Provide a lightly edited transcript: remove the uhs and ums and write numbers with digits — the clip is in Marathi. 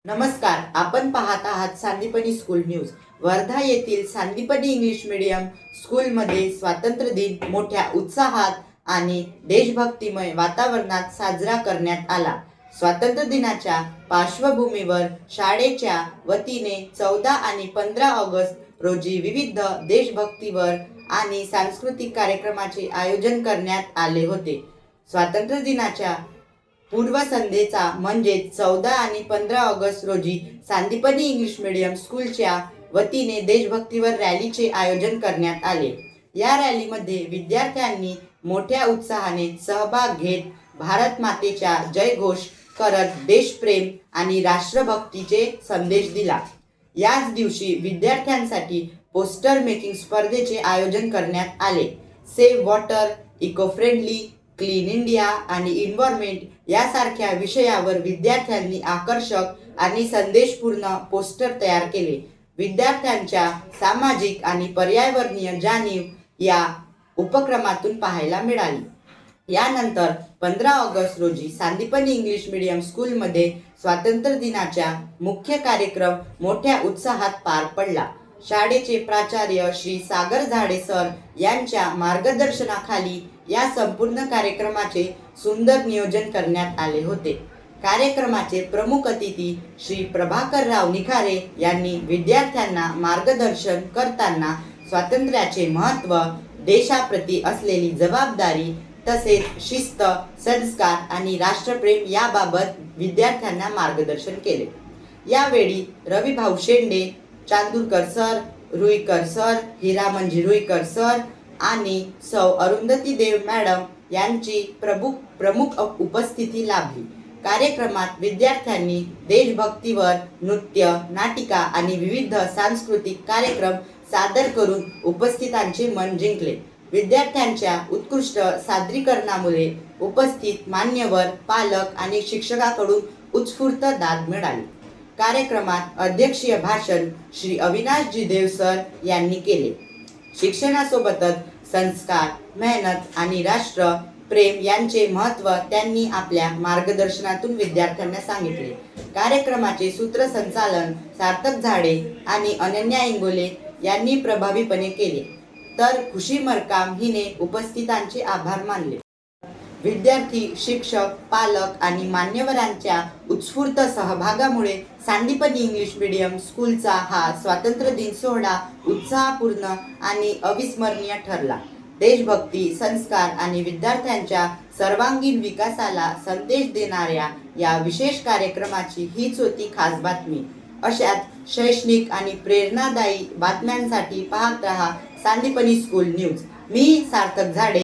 नमस्कार, आपण पाहत आहात सांदीपनी स्कूल न्यूज। वर्धा येथील सांदीपनी इंग्लिश मीडियम स्कूलमध्ये स्वातंत्र्य दिन मोठ्या उत्साहात आणि देशभक्तिमय वातावरणात साजरा करण्यात आला। स्वातंत्र्य दिनाच्या पार्श्वभूमीवर शाळेच्या वतीने 14 आणि 15 ऑगस्ट रोजी विविध देशभक्तीपर आणि सांस्कृतिक कार्यक्रमाचे आयोजन करण्यात आले होते। स्वातंत्र्य दिनाच्या पूर्वसंध्येचा म्हणजे 14 आणि 15 ऑगस्ट रोजी सांदीपनी इंग्लिश मीडियम स्कूलच्या वतीने देशभक्तीपर रॅलीचे आयोजन करण्यात आले। या रॅलीमध्ये विद्यार्थ्यांनी मोठ्या उत्साहाने सहभाग घेत भारत मातेचा जयघोष करत देशप्रेम आणि राष्ट्रभक्तीचे संदेश दिला। याच दिवशी विद्यार्थ्यांसाठी पोस्टर मेकिंग स्पर्धेचे आयोजन करण्यात आले। Save water, eco friendly, clean India आणि एन्व्हायरमेंट यासारख्या विषयावर विद्यार्थ्यांनी आकर्षक आणि संदेशपूर्ण पोस्टर तयार केले। विद्यार्थ्यांच्या सामाजिक आणि पर्यावरणीय जाणीव या उपक्रमातून पाहायला मिळाली। यानंतर 15 ऑगस्ट रोजी सांदीपनी इंग्लिश मीडियम स्कूलमध्ये स्वातंत्र्य दिनाचा मुख्य कार्यक्रम मोठ्या उत्साहात पार पडला। शाळेचे प्राचार्य श्री सागर झाडे सर यांच्या मार्गदर्शनाखाली या संपूर्ण कार्यक्रमाचे सुंदर नियोजन करण्यात आले होते। कार्यक्रमाचे प्रमुख अतिथी श्री प्रभाकरराव निखारे यांनी विद्यार्थ्यांना मार्गदर्शन करताना स्वातंत्र्याचे महत्त्व, देशाप्रती असलेली जबाबदारी तसेच शिस्त, संस्कार आणि राष्ट्रप्रेम याबाबत विद्यार्थ्यांना मार्गदर्शन केले। यावेळी Ravibhau Shende, Chandurkar sir, Ruikar sir, Hiramanji Ruikar sir आणि सौ अरुंधती देव मॅडम यांची प्रमुख उपस्थिती लाभली। कार्यक्रमात विद्यार्थ्यांनी देशभक्तीपर नृत्य, नाटिका आणि विविध सांस्कृतिक कार्यक्रम सादर करून उपस्थितांचे मन जिंकले। विद्यार्थ्यांच्या उत्कृष्ट सादरीकरणामुळे उपस्थित मान्यवर, पालक आणि शिक्षकांकडून उत्स्फूर्त दाद मिळाली। कार्यक्रमात अध्यक्षीय भाषण श्री अविनाशजी देव सर यांनी केले। शिक्षणासोबतच संस्कार, मेहनत आणि राष्ट्र प्रेम यांचे महत्त्व त्यांनी आपल्या मार्गदर्शनातून विद्यार्थ्यांना सांगितले। कार्यक्रमाचे सूत्रसंचालन सार्थक झाडे आणि अनन्या इंगोले यांनी प्रभावीपणे केले, तर खुशी मरकाम हिने उपस्थितांचे आभार मानले। विद्यार्थी, शिक्षक, पालक आणि मान्यवरांच्या उत्स्फूर्त सहभागामुळे सांदीपनी इंग्लिश मीडियम स्कूलचा हा स्वातंत्र्य दिन सोहळा उत्साहपूर्ण आणि अविस्मरणीय ठरला। देशभक्ती, संस्कार आणि विद्यार्थ्यांच्या सर्वांगीण विकासाला संदेश देणाऱ्या या विशेष कार्यक्रमाची हीच होती खास बातमी। अशाच शैक्षणिक आणि प्रेरणादायी बातम्यांसाठी पाहत रहा सांदीपनी स्कूल न्यूज। मी सार्थक झाडे।